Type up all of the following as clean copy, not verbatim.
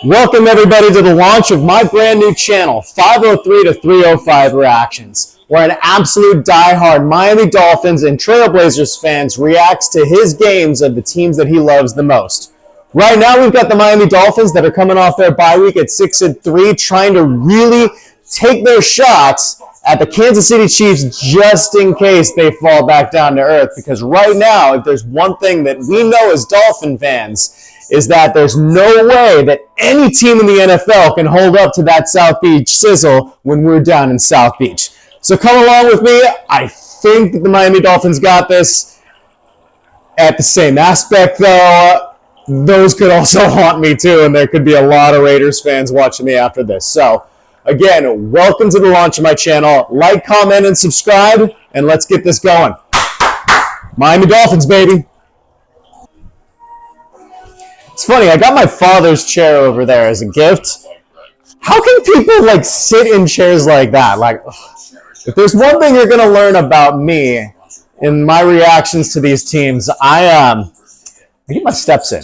Welcome everybody to the launch of my brand new channel, 503 to 305 Reactions, where an absolute diehard Miami Dolphins and Trailblazers fans reacts to his games of the teams that he loves the most. Right now we've got the Miami Dolphins that are coming off their bye week at 6-3, trying to really take their shots at the Kansas City Chiefs just in case they fall back down to earth. Because right now, if there's one thing that we know as Dolphin fans, is that there's no way that any team in the NFL can hold up to that South Beach sizzle when we're down in South Beach. So come along with me. I think that the Miami Dolphins got this. At the same aspect, though, those could also haunt me too, and there could be a lot of Raiders fans watching me after this. So, again, welcome to the launch of my channel. Like, comment, and subscribe, and let's get this going. Miami Dolphins, baby. It's funny, I got my father's chair over there as a gift. How can people, sit in chairs like that? If there's one thing you're going to learn about me in my reactions to these teams, I get my steps in.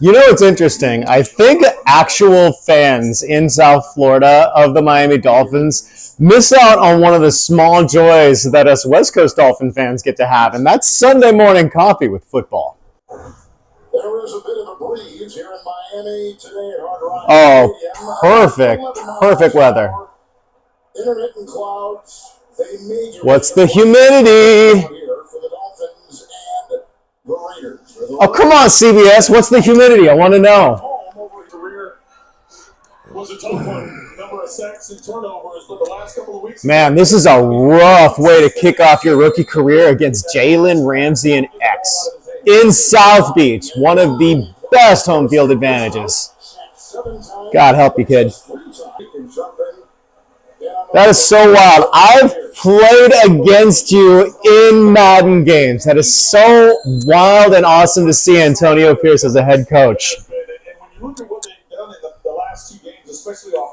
You know what's interesting? I think actual fans in South Florida of the Miami Dolphins miss out on one of the small joys that us West Coast Dolphin fans get to have, and that's Sunday morning coffee with football. There is a bit of a breeze here in Miami today at Hard Rock. Oh, perfect weather. Intermittent clouds. What's the humidity? Oh, come on, CBS. What's the humidity? I want to know. Man, this is a rough way to kick off your rookie career against Jalen Ramsey and X in South Beach, one of the best home field advantages. God help you, kid. That is so wild. I've played against you in Madden games. That is so wild and awesome to see Antonio Pierce as a head coach.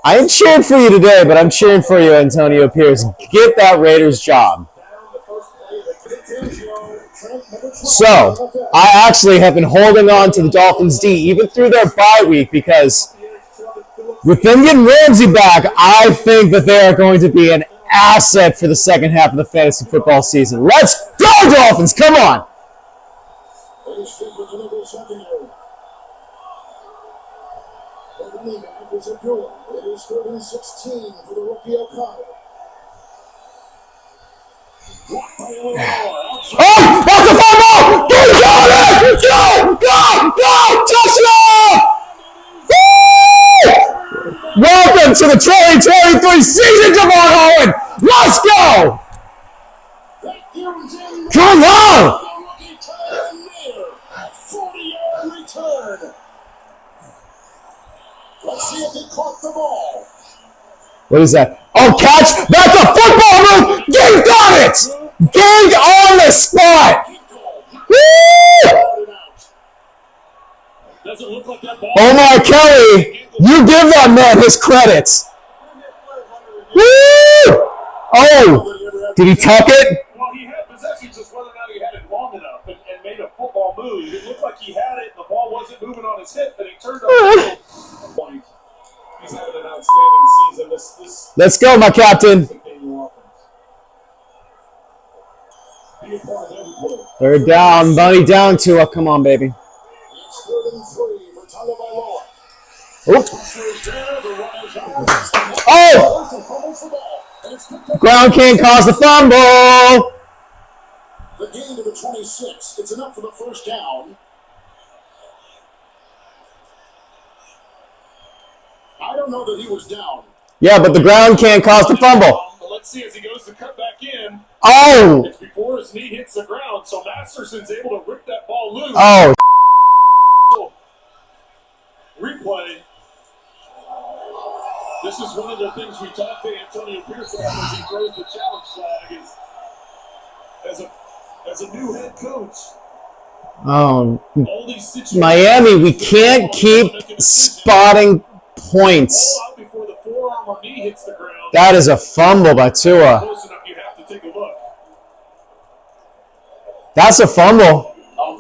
I ain't cheering for you today, but I'm cheering for you, Antonio Pierce. Get that Raiders job. So, I actually have been holding on to the Dolphins D even through their bye week because with them getting Ramsey back, I think that they are going to be an asset for the second half of the fantasy football season. Let's go, Dolphins! Come on! It is 3rd and 16 for the rookie O'Connell. Oh! That's a fumble! He got it! Go! Touchdown! Woo! Welcome to the 2023 season, Javon Holland! Let's go! Come on! 40-yard return. Let's see if he caught the ball. What is that? Oh, catch! That's a football move! Gang got it! Gang on the spot! Woo! Omar Kelly, you give that man his credits. Woo! Oh, did he tuck it? Well, he had possession, just whether or not he had it long enough and made a football move. It looked like he had it, the ball wasn't moving on his hip, but he turned on the point. He's having an outstanding season. Let's go, my captain. They're down, buddy, down to come on, baby. Oh! Ground can't cause the fumble. The gain to the 26. It's enough for the first down. I don't know that he was down. Yeah, but the ground can't cause the fumble. Let's see as he goes to cut back in. Oh! It's before his knee hits the ground, so Masterson's able to rip that ball loose. Oh! Replay. This is one of the things we talked to Antonio Pierce about as he throws the challenge flag as a new head coach. Oh, Miami, we can't keep spotting points. That is a fumble by Tua. That's a fumble.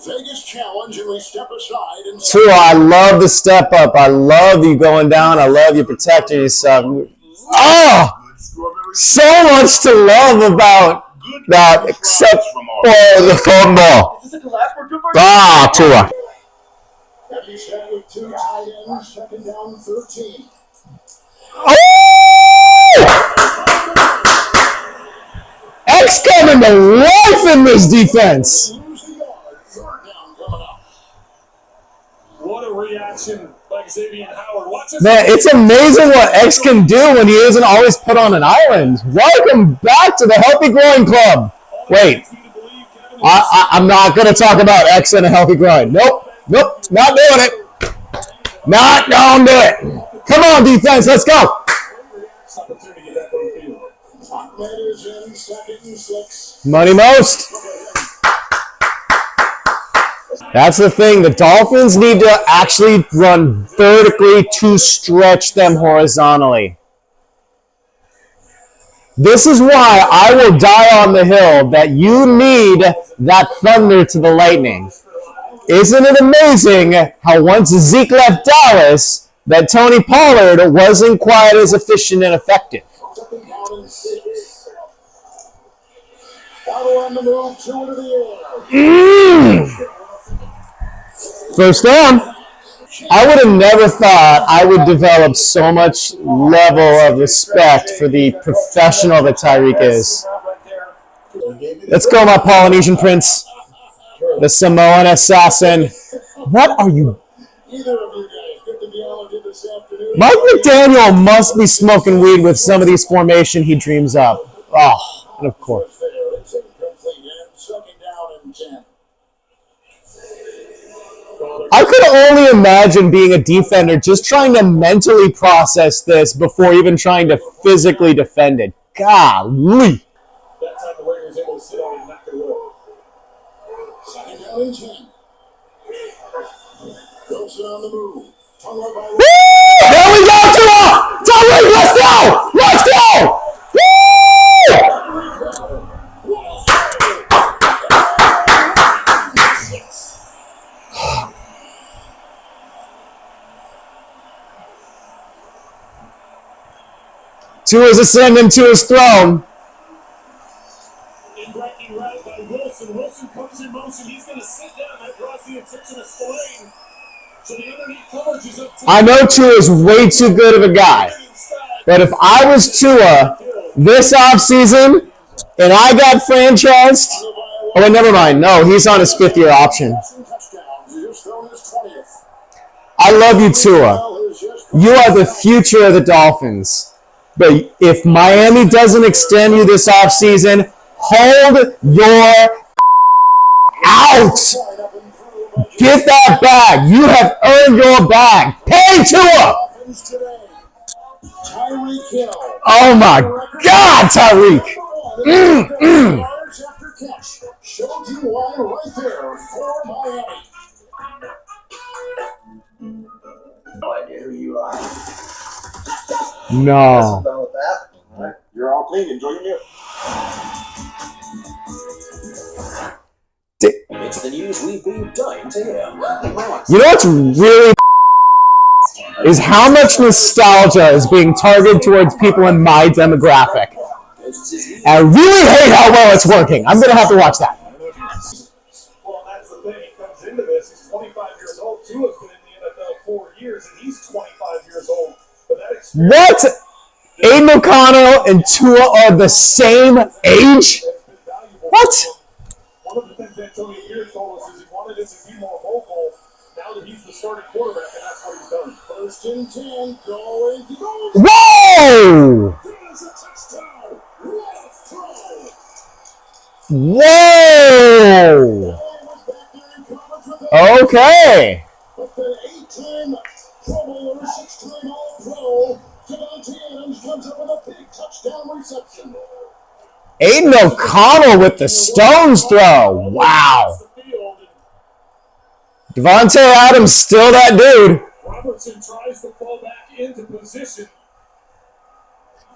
Vegas challenge, and we step aside. And Tua, I love the step up. I love you going down. I love you protecting yourself. Oh, so much to love about that, except for the fumble. Ah, Tua. Heavy set with 2 tight ends, second down 13. Oh! X coming to life in this defense. Lose the yard, third down coming up. What a reaction by Xavier Howard. Watch this. Man, it's amazing what X can do when he isn't always put on an island. Welcome back to the Healthy Growing Club. Wait, I'm not going to talk about X and a healthy grind. Nope, not doing it. Not going to do it. Come on, defense, let's go. Ahmed is in, second and 6. Money most. That's the thing. The Dolphins need to actually run vertically to stretch them horizontally. This is why I will die on the hill that you need that thunder to the lightning. Isn't it amazing how once Zeke left Dallas, that Tony Pollard wasn't quite as efficient and effective? Second down and 6. Battle on the move, 2 into the air. First down. I would have never thought I would develop so much level of respect for the professional that Tyreek is. Let's go, my Polynesian prince. The Samoan assassin. What are you? Either of you guys get the geology this afternoon. Mike McDaniel must be smoking weed with some of these formation he dreams up. Oh, and of course. There, it's incomplete, and second down and 10. I could only imagine being a defender just trying to mentally process this before even trying to physically defend it. Golly. That time the Raiders able to sit on and knock it away. Second down and 10. Wilson on the move. Tunnel by Woo! There we go, Tua! Tyreek, let's go! Let's go! Woo! Tua's ascending to his throne. In breaking route by Wilson. Wilson comes in motion. He's going to sit down. That draws the attention of Spillane. So the underneath coverage is up to I know Tua's way too good of a guy. But if I was Tua this offseason and I got franchised, oh, wait, never mind. No, he's on his 5th-year option. I love you, Tua. You are the future of the Dolphins. But if Miami doesn't extend you this offseason, hold your out. Get that bag. You have earned your bag. Pay Tua. Oh, my God, Tyreek. Showed you why right there for Miami. No idea who you are. No. Done with that. All right. You're all clean. Enjoy your meal. It's the news we've been dying to hear. You know what's really is how much nostalgia is being targeted towards people in my demographic. And I really hate how well it's working. I'm going to have to watch that. Well, that's the thing. He comes into this. He's 25 years old. Tua's been in the NFL 4 years, and he's 25 years old. But that experience What? Aiden O'Connell and Tua are the same age? has been valuable. What? One of the things Antonio Pierce told us is he wanted us to be more vocal now that he's the starting quarterback, and that's what he's done. First and 10. Going to go. Whoa! There's a touchdown. What a throw. Whoa! Okay. But the 8-time Pro Bowler, 6-time All-Pro, Devontae Adams comes up with a big touchdown reception. Aiden O'Connell with the stones throw. Wow. Devontae Adams still that dude. Robertson tries to fall back into position.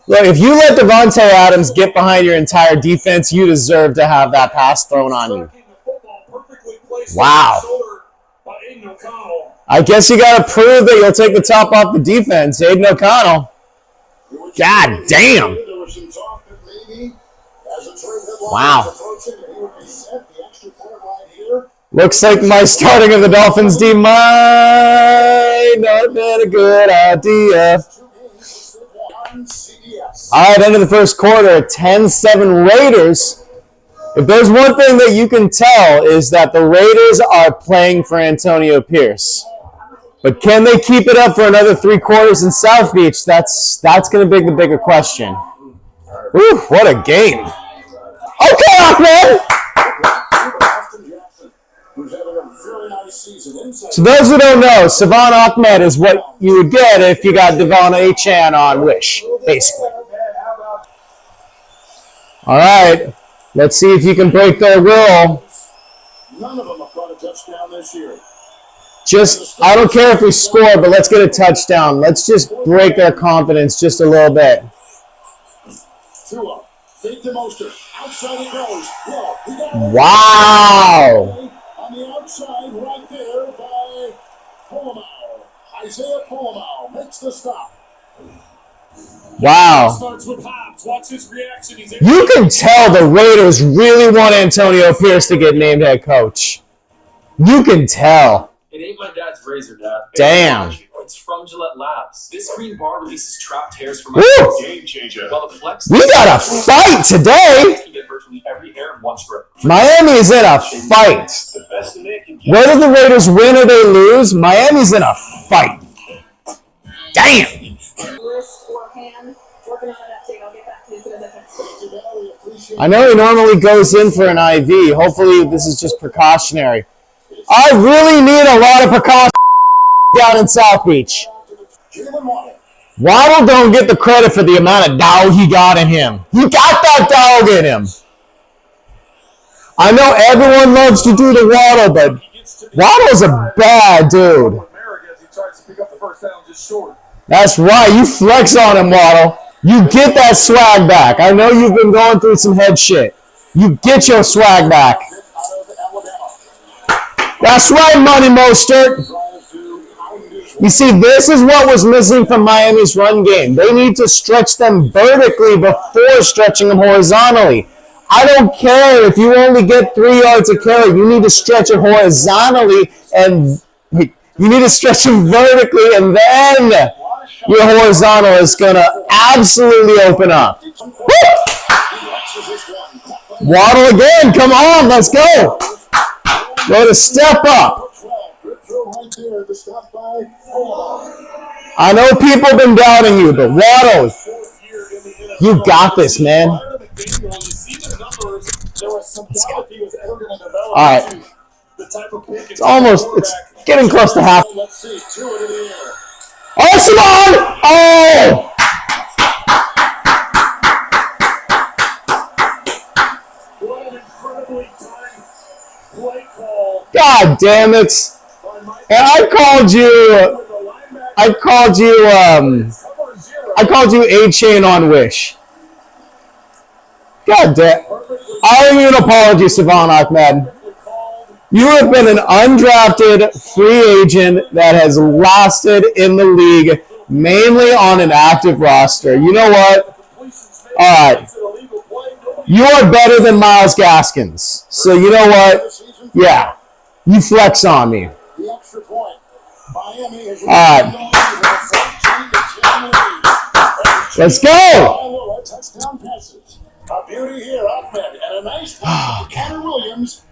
Look, if you let Devontae Adams get behind your entire defense, you deserve to have that pass thrown on you. Striking the football perfectly replaced Wow. shoulder by Aiden O'Connell. I guess you got to prove that you'll take the top off the defense, Aiden O'Connell. God damn. There was some talk that maybe as a trade deadline Wow. was approaching, that he would be set. The extra point right here. Looks like my starting of the Dolphins D might not have been a good idea. 2 games on CBS. All right, end of the first quarter, 10-7 Raiders. If there's one thing that you can tell is that the Raiders are playing for Antonio Pierce. But can they keep it up for another 3 quarters in South Beach? That's going to be the bigger question. Whew, what a game. Okay, Ahmed. Who's having a very nice season inside. So those who don't know, Savon Ahmed is what you would get if you got Devon Achan on Wish, basically. All right, let's see if you can break their will. None of them have got a touchdown this year. I don't care if we score, but let's get a touchdown. Let's just break their confidence just a little bit. Tua, fake to Mostert. Outside it goes. Well, he got it. Wow. On the outside, right there by Polamalu. Isaiah Polamalu makes the stop. Wow. Starts with Hobbs. Watch his reaction. He's You can tell the Raiders really want Antonio Pierce to get named head coach. You can tell. It ain't my dad's razor, Dad. Damn. It's from Gillette Labs. This green bar releases trapped hairs from Woo! my game changer. while the Flex We got a fight today. can get virtually every hair in one strip. Miami is in a fight. The best a man can get. Whether the Raiders win or they lose, Miami's in a fight. Damn. Wrist or hand. Working on that update. I'll get back to you as soon as I can. Thank you, Bell. We appreciate I know he normally goes in for an IV. Hopefully this is just precautionary. I really need a lot of precaution down in South Beach. Jalen Waddle. Waddle don't get the credit for the amount of dog he got in him. He got that dog in him. I know everyone loves to do the Waddle, but Waddle's a bad dude. Merrick as he tries to pick up the first down just short. That's right. You flex on him, Waddle. You get that swag back. I know you've been going through some head shit. You get your swag back. Out of Alabama. That's right, Money Mostert. Tries to pound his You see, this is what was missing from Miami's run game. They need to stretch them vertically before stretching them horizontally. I don't care if you only get 3 yards a carry. You need to stretch it horizontally and you need to stretch them vertically, and then your horizontal is going to absolutely open up. Woo! Waddle again. Come on, let's go. Go to step up. Good throw right there at the stop by Polamalu. I know people have been doubting you, but Waddle, you got this, man. All right. It's almost, it's getting close to half. Let's see. Tua to the air. Oh, Simone! Oh! What an incredibly timed play call God damn it. by Mike. And I called you A-Chain on Wish. God damn. I owe you an apology, Savon Ahmed. You have been an undrafted free agent that has lasted in the league mainly on an active roster. You know what? All right. You are better than Myles Gaskins. So you know what? Yeah. You flex on me. The extra point. Miami has All right. Let's go. Touchdown passes. A beauty here, Ahmed, and a nice pass to Connor Williams.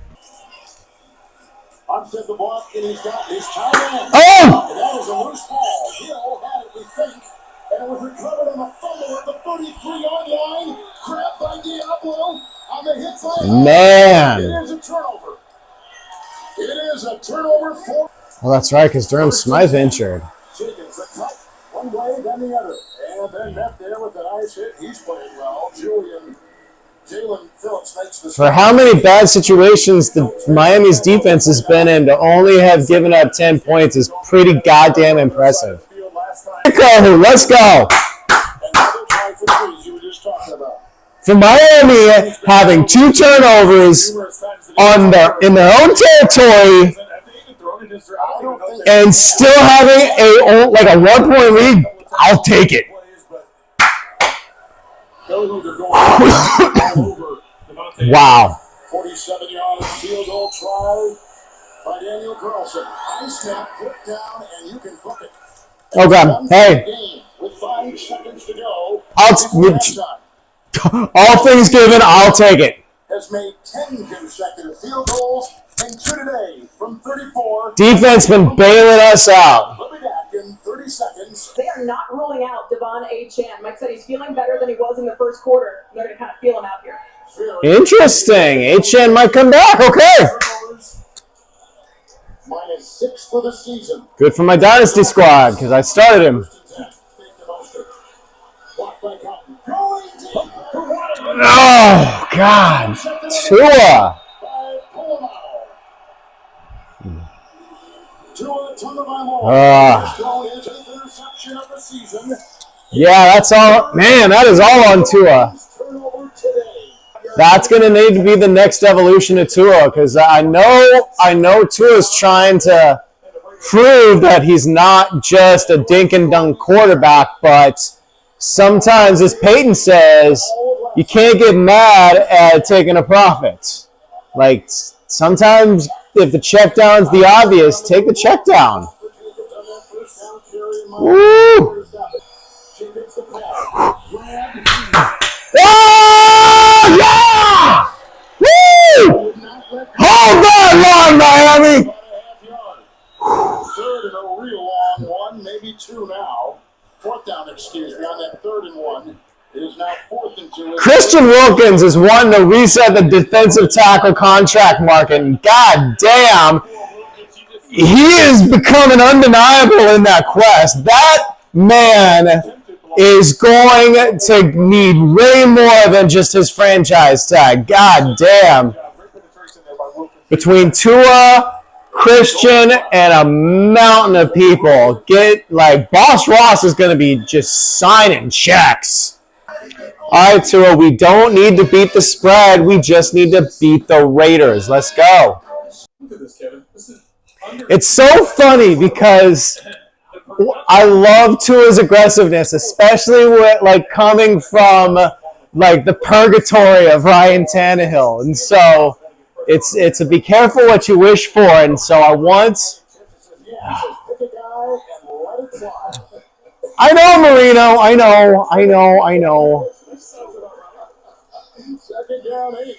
Upset the block, and he's got his tight end. Oh! And that is a loose ball. Hill had it, we think, and it was recovered on a fumble at the 33-yard line. Grabbed by Diablo on the hit play. Man. It is a turnover. It is a turnover for. Well, that's right, because Durham Smythe injured. Jenkins, the cut, one way, then the other. And then Beth there with a nice hit. He's playing well. Jalen Phillips makes the. For how many bad situations the Miami's defense has been in, to only have given up 10 points is pretty goddamn impressive. Let's go. Another try for threes you were just talking about. for Miami having 2 turnovers in their own territory and still having a 1-point lead, I'll take it. Wow. 47-yard field goal try by Daniel Carlson. High snap, put down, and you can book it. Okay, hey. With 5 seconds to go. All things given, I'll take it. Has made 10 consecutive field goals and 2 today from 34. Defense been bailing us out. We'll be back in 30 seconds. They are not ruling out Devon Achane. Mike said he's feeling better than he was in the first quarter. They're going to kind of feel him out here. Interesting. Achane might come back. Okay. -6 for the season. Good for my dynasty squad because I started him. Oh, God. Tua. Yeah, that's all. Man, that is all on Tua. That's going to need to be the next evolution of Tua because I know Tua's trying to prove that he's not just a dink and dunk quarterback, but sometimes, as Peyton says, you can't get mad at taking a profit. Like, sometimes if the check down's the obvious, take the check down. Woo! Oh, yeah! Woo! Hold that line, Miami! 3rd and a real long one, maybe 2 now. 4th down, excuse me, on that 3rd and 1. It is now 4th and 2. Christian Wilkins is one to reset the defensive tackle contract market. And God damn, he is becoming undeniable in that quest. That man is going to need way more than just his franchise tag. God damn. Between Tua, Christian, and a mountain of people, Boss Ross is going to be just signing checks. All right, Tua, we don't need to beat the spread. We just need to beat the Raiders. Let's go. It's so funny because I love Tua's aggressiveness, especially coming from the purgatory of Ryan Tannehill. And so it's a be careful what you wish for. And so I know, Marino. I know. Second down, 8.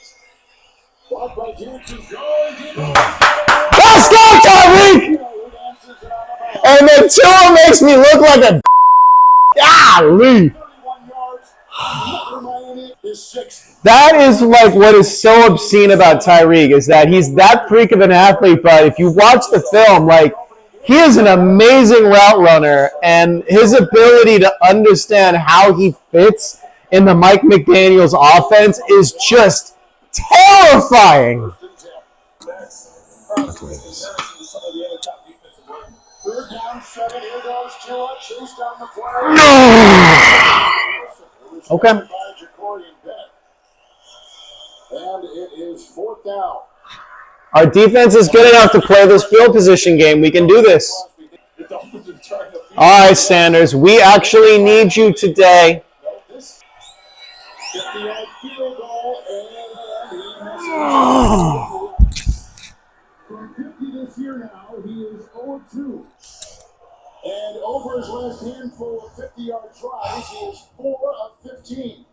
Let's go, Tyreek! And then Tua makes me look like a golly. That is what is so obscene about Tyreek is that he's that freak of an athlete, but if you watch the film, he is an amazing route runner, and his ability to understand how he fits in the Mike McDaniels offense is just terrifying. Okay. And it is 4th down. Our defense is good enough to play this field position game. We can do this. All right, Sanders. We actually need you today. From 50 this year now, he is 0-2. And over his last handful of 50-yard tries, he is 4 of 15.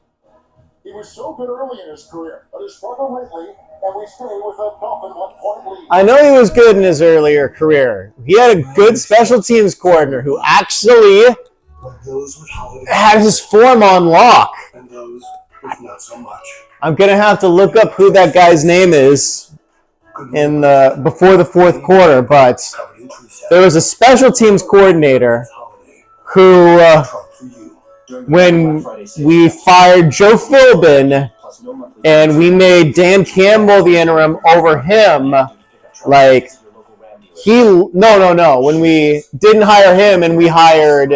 He was so good early in his career, but has struggled lately, and we stay with a Dolphin 1-point lead. I know he was good in his earlier career. He had a good special teams coordinator who actually had his form on lock. And those with not so much. I'm going to have to look up who that guy's name is before the 4th quarter, but there was a special teams coordinator who, when we fired Joe Philbin and we made Dan Campbell the interim over him, when we didn't hire him and we hired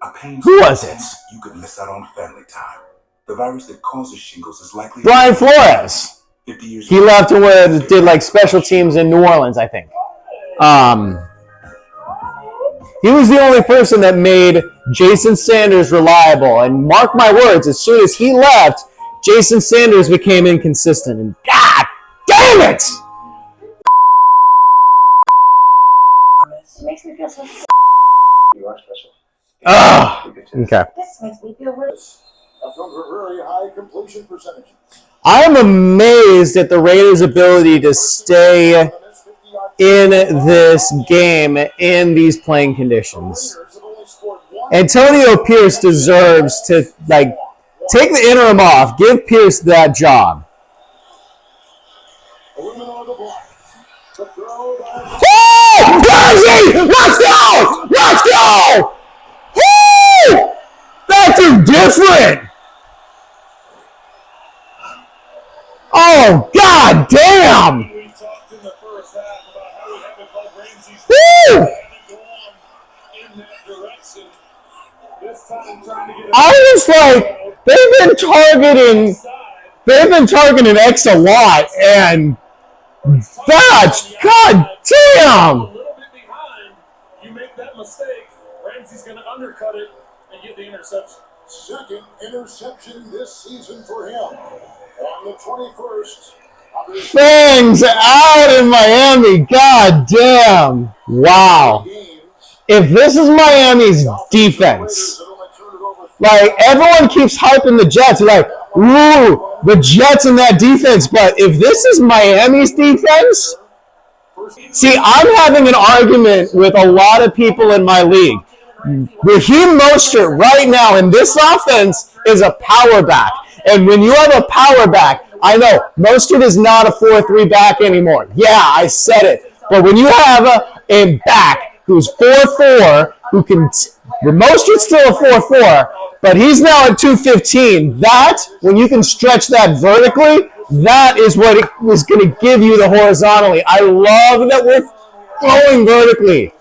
A pain Who was it? You could miss out on family time. The virus that causes shingles is likely. Brian Flores. 50 years. He left and did like special teams in New Orleans, I think. He was the only person that made Jason Sanders reliable. And mark my words, as soon as he left, Jason Sanders became inconsistent. And God damn it! It makes me feel so. You are special. Okay. This makes me feel really. From her very high completion percentage. I am amazed at the Raiders' ability to stay in this game in these playing conditions. Antonio Pierce deserves to take the interim off, give Pierce that job. Oh, Jersey! Let's go! Let's go! Woo! That's different. Oh, god damn! We talked in the first half about how we haven't called Ramsey's Woo! in that direction. This time trying to get I was like, they've been targeting X a lot, and that's, god damn! a little bit behind. You make that mistake, Ramsey's going to undercut it and get the interception. Second interception this season for him. On the 21st. Things out in Miami, god damn. Wow. If this is Miami's defense, like, everyone keeps hyping the Jets, like, ooh, the Jets in that defense, but if this is Miami's defense, see, I'm having an argument with a lot of people in my league. Raheem Mostert right now in this offense is a power back. And when you have a power back, I know Mostert is not a 4-3 back anymore. Yeah, I said it. But when you have a back who's 4-4, who can, Mostert's still a 4-4, but he's now at 215. That, when you can stretch that vertically, that is what is going to give you the horizontally. I love that we're throwing vertically.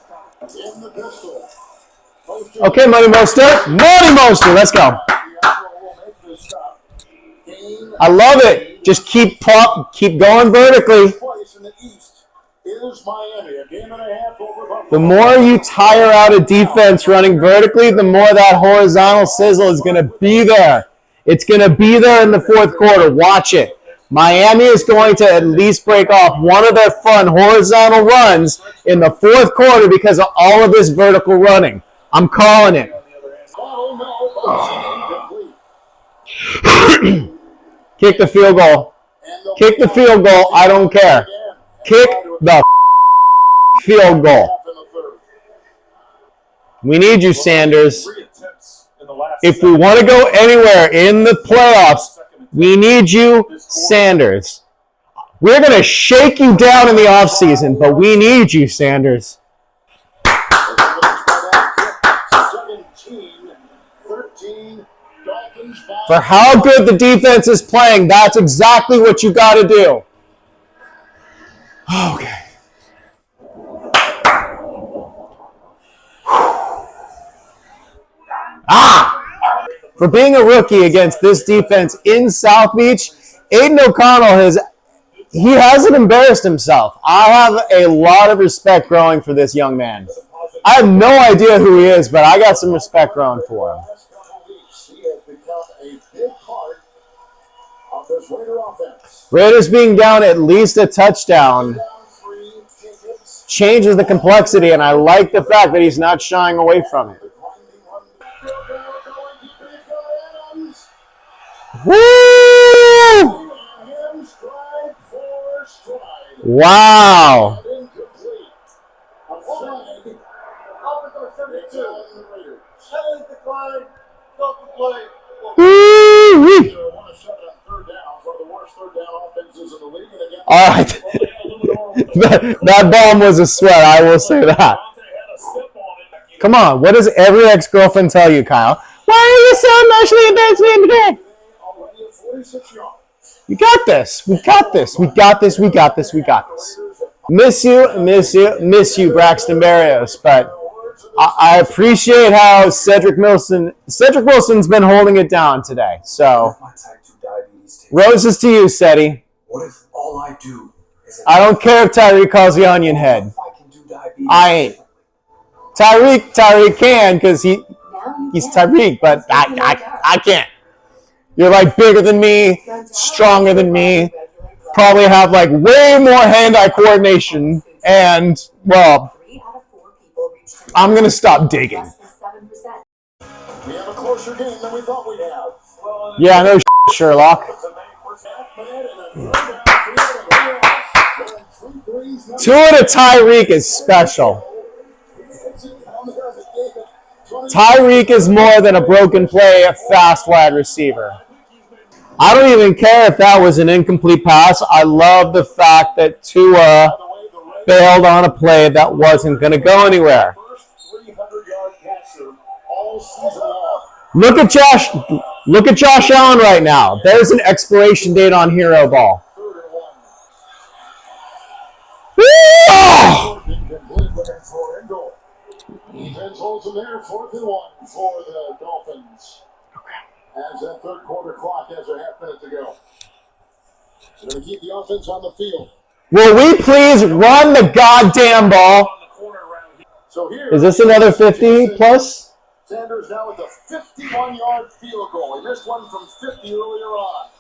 Okay, Money Mostert. Money Mostert, let's go. I love it. Just keep going vertically. The more you tire out a defense running vertically, the more that horizontal sizzle is going to be there. It's going to be there in the fourth quarter. Watch it. Miami is going to at least break off one of their fun horizontal runs in the fourth quarter because of all of this vertical running. I'm calling it. Kick the field goal. Kick the field goal. I don't care. Kick the field goal. We need you, Sanders. If we want to go anywhere in the playoffs, we need you, Sanders. We're going to shake you down in the offseason, but we need you, Sanders. For how good the defense is playing, that's exactly what you got to do. Okay. For being a rookie against this defense in South Beach, Aiden O'Connell hasn't embarrassed himself. I have a lot of respect growing for this young man. I have no idea who he is, but I got some respect growing for him. Raiders being down at least a touchdown changes the complexity, and I like the fact that he's not shying away from it. Woo! Wow. Woo-wee. All right. that bomb was a sweat, I will say that. Come on, what does every ex-girlfriend tell you, Kyle? Why are you so emotionally embarrassed me today? You got this. We got this. We got this. We got this. We got this. Miss you, Braxton Berrios, but I appreciate how Cedric Wilson's been holding it down today. So, My type 2 diabetes takes. roses to you, Seti. What if all I do is I don't care if Tyreek calls the onion head. if I can do diabetes I ain't. Tyreek can because he's Tyreek, but I can't. You're like bigger than me, stronger than me, probably have like way more hand-eye coordination, and well, I'm gonna stop digging. We have a closer game than we thought we'd have. Yeah, no Sherlock. Tua to Tyreek is special. Tyreek is more than a broken play, a fast wide receiver. I don't even care if that was an incomplete pass. I love the fact that Tua bailed on a play that wasn't going to go anywhere. Look at Josh Allen right now. There's an expiration date on Hero Ball. Defense holds them there, 4th and 1 for the Dolphins. As that third quarter clock has a half minute to go. They're going to keep the offense on the field. Will we please run the goddamn ball? So here Is this another 50 plus? Sanders now with a 51-yard field goal. He missed one from 50 earlier on.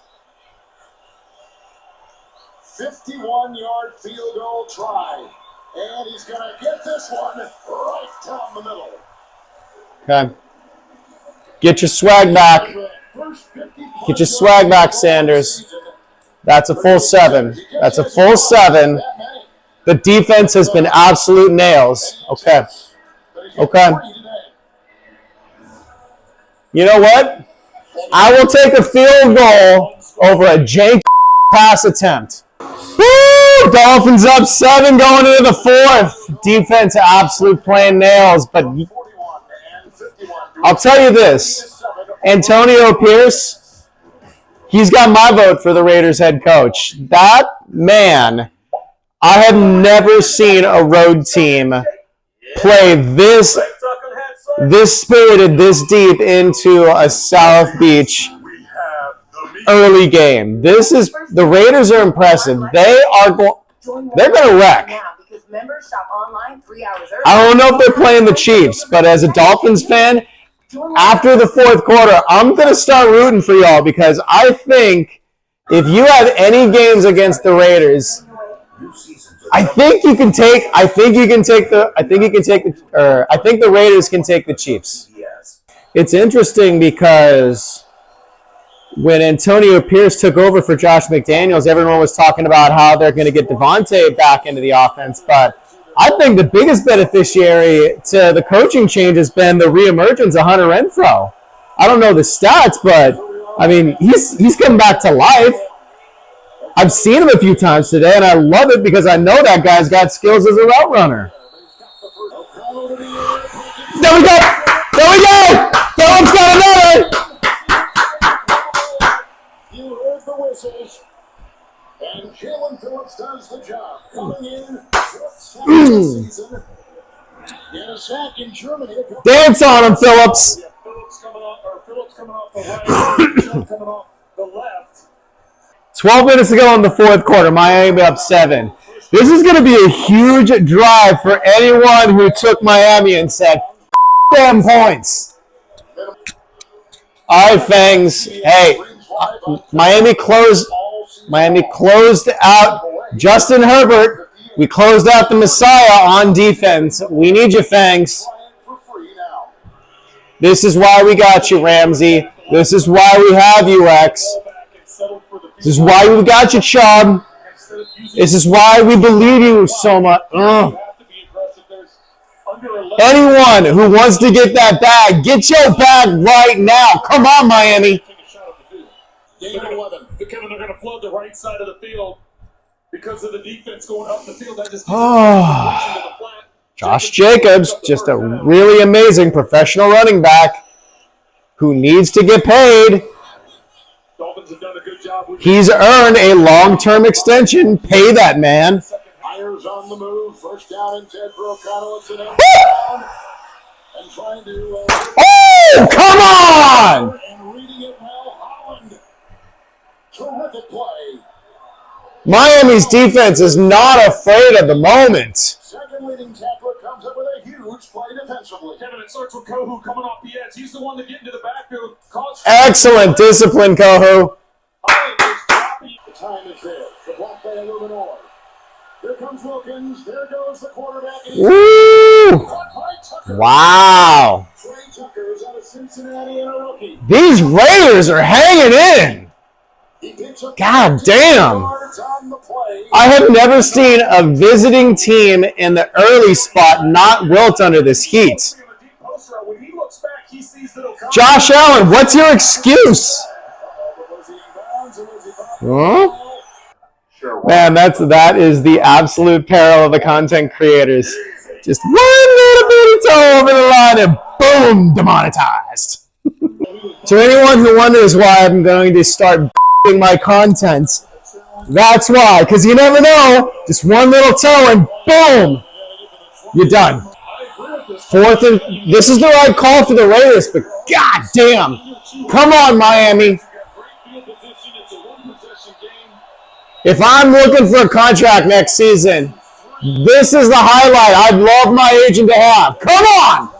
51-yard field goal try. And he's going to get this one right down the middle. Okay. Get your swag back. Get your swag back, Sanders. That's a full 7. That's a full 7. The defense has been absolute nails. Okay. Okay. You know what? I will take a field goal over a jank pass attempt. Woo! Dolphins up 7 going into the 4th. Defense absolute playing nails. But I'll tell you this. Antonio Pierce, he's got my vote for the Raiders head coach. That man, I have never seen a road team play this spirited, this deep into a South Beach early game. The Raiders are impressive. They're going to wreck. I don't know if they're playing the Chiefs, but as a Dolphins fan, after the 4th quarter, I'm going to start rooting for y'all because I think if you have any games against the Raiders, I think the Raiders can take the Chiefs. It's interesting because when Antonio Pierce took over for Josh McDaniels, everyone was talking about how they're going to get Devontae back into the offense, but I think the biggest beneficiary to the coaching change has been the reemergence of Hunter Renfrow. I don't know the stats, but I mean he's come back to life. I've seen him a few times today, and I love it because I know that guy's got skills as a route runner. There we go! Phillips got another! You heard the whistles. And Jalen Phillips does the job. Coming in, season. Get a sack in Germany. Dance on him, Phillips. Phillips coming off the right, coming off the left. 12 minutes to go in the 4th quarter. Miami up 7. This is going to be a huge drive for anyone who took Miami and said, damn points. All right, Fangs. Hey, Miami closed out Justin Herbert. We closed out the Messiah on defense. We need you, Fangs. This is why we got you, Ramsey. This is why we have you, X. This is why we got you, Chubb. This is why we believe you so much. Anyone who wants to get that bag, get your bag right now. Come on, Miami. They're going to flood the right side of the field because of the defense going up the field. That just Josh Jacobs, just a really amazing professional running back who needs to get paid. Dolphins have done a good job. He's earned a long-term extension. Pay that man. Myers on the move. First down and 10 for O'Connell. It's an end down. And trying to Oh, come on! and reading it well, Holland. Terrific play. Miami's defense is not afraid at the moment. Second leading tackler comes up with a huge play defensively. Kevin, it starts with Kohu coming off the edge. He's the one to get into the backfield. Excellent discipline, Kohu. Holland is dropping. The time is there. The block by Illuminor. Here comes Wilkins. There goes the quarterback. Woo! Caught by Tucker. Wow. Trey Tucker is out of Cincinnati and a rookie. These Raiders are hanging in. He picks up God damn. yards on the play. I have never seen a visiting team in the early spot not wilt under this heat. When he looks back, he sees that O'Connell. Josh Allen, what's your excuse? Huh? Man, that is the absolute peril of the content creators. Just one little bitty toe over the line and boom, demonetized. To anyone who wonders why I'm going to start my content, that's why, because you never know, just one little toe and boom, you're done. Fourth and this is the right call for the Raiders, but god damn, come on Miami. If I'm looking for a contract next season, this is the highlight I'd love my agent to have. Come on!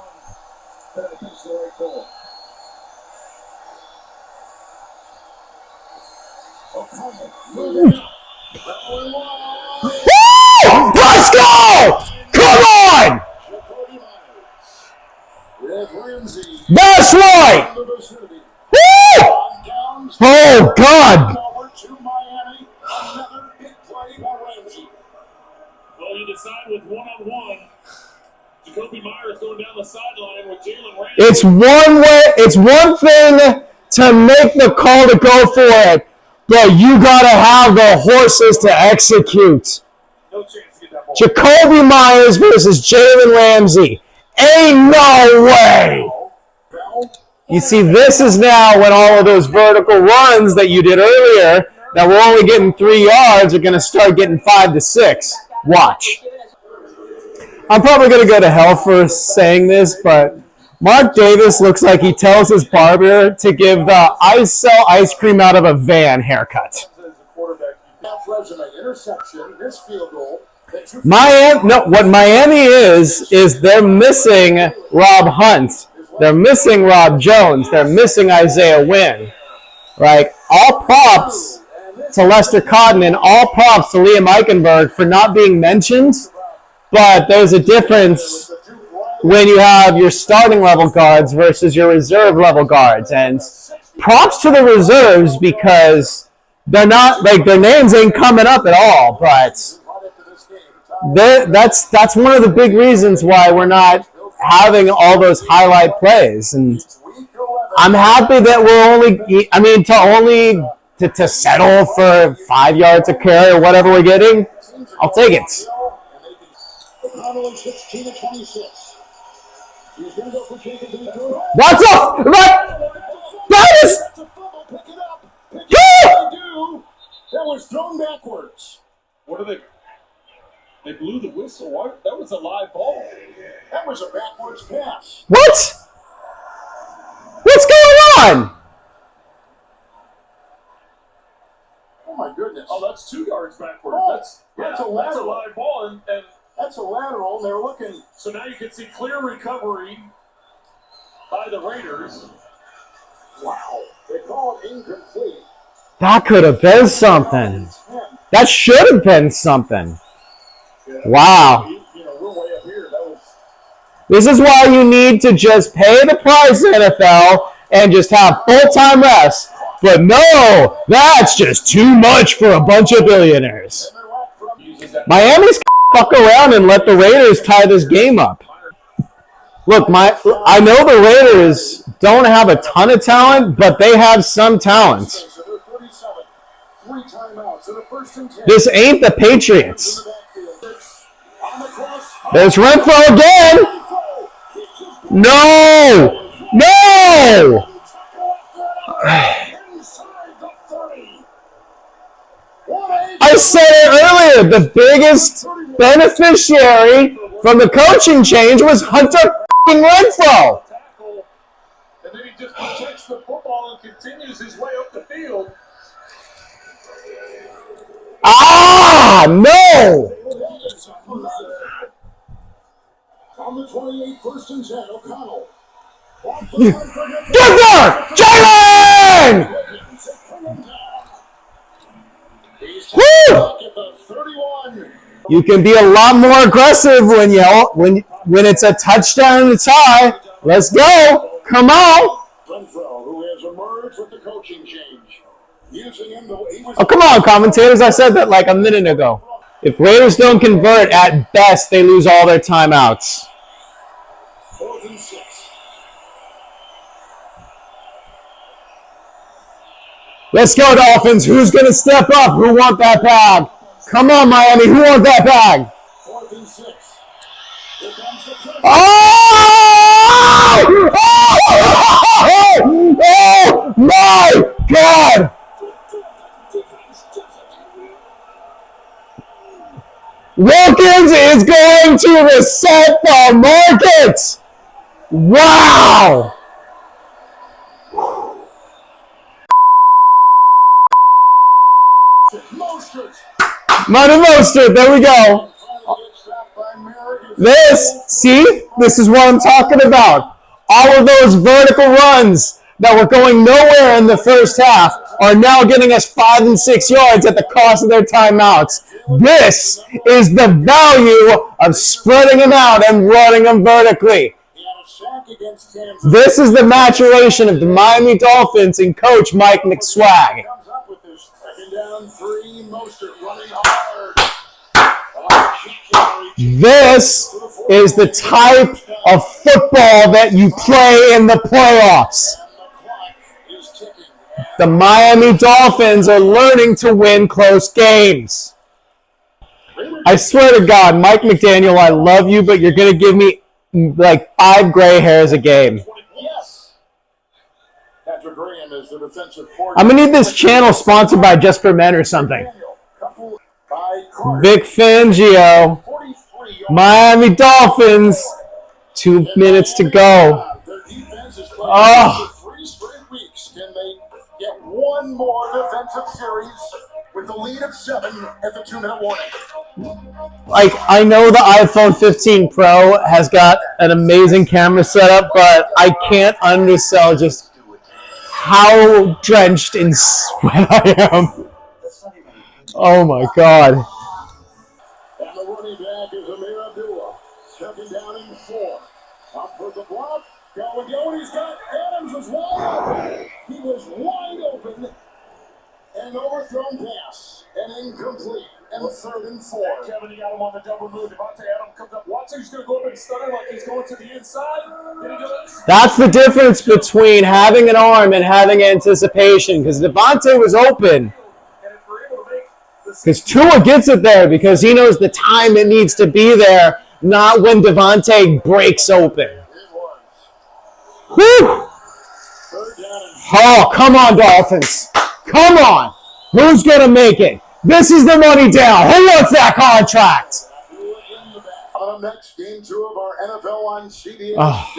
Woo! Let's go! Come on! That's right! Woo! Oh, God! Well, you decide with one-on-one. Jacoby Myers going down the sideline with Jalen Ramsey. It's one way. It's one thing to make the call to go for it, but you gotta have the horses to execute. No chance to get that ball. Jacoby Myers versus Jalen Ramsey. Ain't no way. You see, this is now when all of those vertical runs that you did earlier that were only getting 3 yards are going to start getting 5 to 6. Watch. I'm probably going to go to hell for saying this, but Mark Davis looks like he tells his barber to give the I sell ice cream out of a van haircut. What Miami is they're missing Rob Hunt. They're missing Rob Jones. They're missing Isaiah Wynn. Right? All props to Lester Cotton and all props to Liam Eichenberg for not being mentioned. But there's a difference when you have your starting level guards versus your reserve level guards. And props to the reserves because they're not, like, their names ain't coming up at all. But that's one of the big reasons why we're not having all those highlight plays. And I'm happy that to settle for 5 yards a carry or whatever we're getting, I'll take it. What's up? That is... That was thrown backwards. What are they? They blew the whistle. What? That was a live ball. That was a backwards pass. What? What's going on? Oh my goodness. Oh, that's 2 yards backwards. Oh, That's a lateral. That's a live ball, and That's a lateral. They're looking. so now you can see clear recovery by the Raiders. Wow. They call it incomplete. That could have been something. That should have been something. Wow. We're way up here. That was. This is why you need to just pay the price, NFL, and just have full-time refs. But no, that's just too much for a bunch of billionaires. Miami's fuck around and let the Raiders tie this game up. Look, I know the Raiders don't have a ton of talent, but they have some talent. This ain't the Patriots. There's Renfro again. No! No! I said it earlier. The biggest beneficiary from the coaching change was Hunter Renfro. Tackle, and then he just protects the football and continues his way up the field. Ah, no. On the 28, first and 10, O'Connell. Get there, Jalen! Woo! At the 31. You can be a lot more aggressive when it's a touchdown and a tie. Let's go. Come on. Renfro, who has emerged with the coaching change. Using him though he was Oh, come on, commentators. I said that like a minute ago. If Raiders don't convert, at best, they lose all their timeouts. 4th and 6. Let's go, Dolphins. Who's going to step up? Who want that bag? Come on, Miami. Who want that bag? 4th and 6. Here comes the pressure. Oh! Oh my God! Wilkins is going to reset the market! Wow! Money Mostert, there we go. This is what I'm talking about. All of those vertical runs that were going nowhere in the first half are now getting us 5 and 6 yards at the cost of their timeouts. This is the value of spreading them out and running them vertically. This is the maturation of the Miami Dolphins and coach Mike McSwag. This is the type of football that you play in the playoffs. The Miami Dolphins are learning to win close games. I swear to God, Mike McDaniel, I love you, but you're going to give me like 5 gray hairs a game. I'm going to need this channel sponsored by Just for Men or something. Vic Fangio, Miami Dolphins, 2 minutes to go. Oh. Can they get one more defensive series with the lead of 7 at the 2-minute warning? Like, I know the iPhone 15 Pro has got an amazing camera setup, but I can't undersell just how drenched in sweat I am. Oh my God. And the running back is Amir Abdullah. Second down and 4. Up for the block. Going, he's got Adams was wide open. He was wide open. An overthrown pass. And incomplete. And 3rd and 4. Kevin, you got him on the double move. Devontae Adams comes up. Watson's going to go up and stutter like he's going to the inside. That's the difference between having an arm and having anticipation. Because Devontae was open. Because Tua gets it there because he knows the time it needs to be there, not when Devontae breaks open. Whew. Oh, come on, Dolphins. Come on. Who's going to make it? This is the money down. Who wants that contract? On the next game 2 of our NFL on CBS. Oh,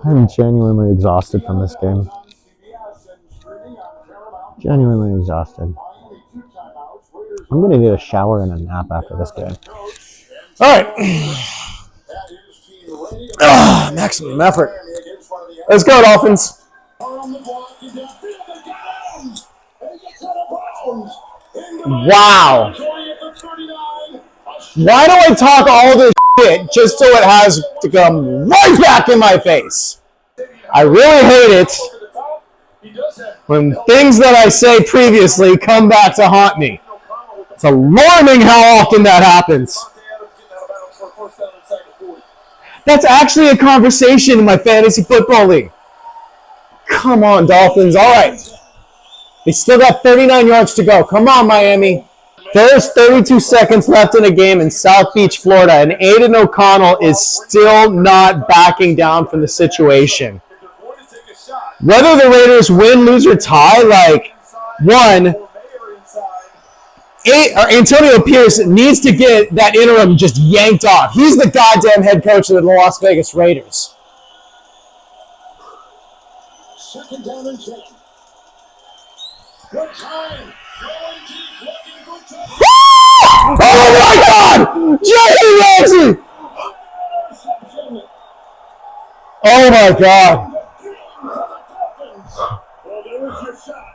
I'm genuinely exhausted from this game. Genuinely exhausted. I'm going to need a shower and a nap after this game. All right. Maximum effort. Let's go, Dolphins. Wow. Why do I talk all this shit just so it has to come right back in my face? I really hate it when things that I say previously come back to haunt me. It's alarming how often that happens. That's actually a conversation in my fantasy football league. Come on, Dolphins. All right. They still got 39 yards to go. Come on, Miami. There's 32 seconds left in a game in South Beach, Florida, and Aiden O'Connell is still not backing down from the situation. Whether the Raiders win, lose, or tie, Antonio Pierce needs to get that interim just yanked off. He's the goddamn head coach of the Las Vegas Raiders. Second down and 10. Good time. Going deep, looking for touchdown. Oh my God! Jalen Ramsey! Oh my God! Well, there was your shot.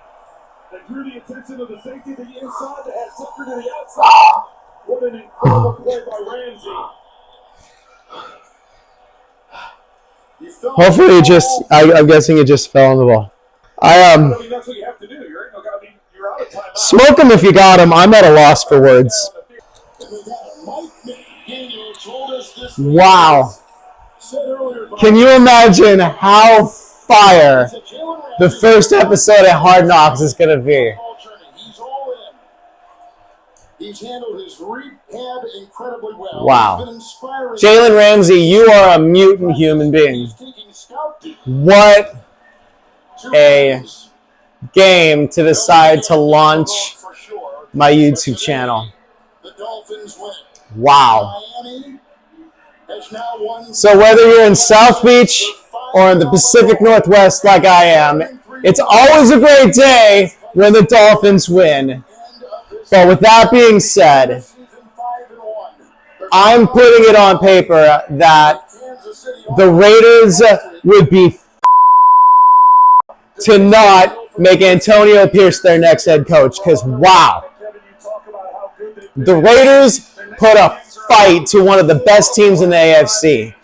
They drew the attention of the safety to the inside. They had Tucker to the outside. What an incredible play by Ramsey. Hopefully it just, I'm guessing it just fell on the ball. I mean, that's what you have to do. You're out of time. Smoke him if you got him. I'm at a loss for words. Wow. Can you imagine how fire the first episode of Hard Knocks is going to be? He's all in. He's handled his rehab incredibly well. Wow. He's been inspiring. Jalen Ramsey, you are a mutant human being. What a game to decide to launch my YouTube channel. The Dolphins win. Wow. Miami has now won. So whether you're in South Beach or in the Pacific Northwest like I am, it's always a great day when the Dolphins win. But with that being said, I'm putting it on paper that the Raiders would be to not make Antonio Pierce their next head coach, because wow. The Raiders put a fight to one of the best teams in the AFC.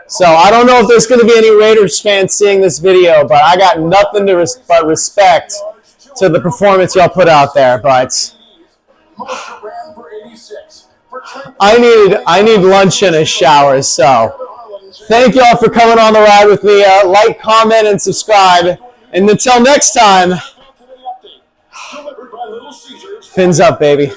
So I don't know if there's going to be any Raiders fans seeing this video, but I got nothing but respect to the performance y'all put out there. But I need lunch and a shower. So thank y'all for coming on the ride with me. Like, comment, and subscribe. And until next time, fins up, baby.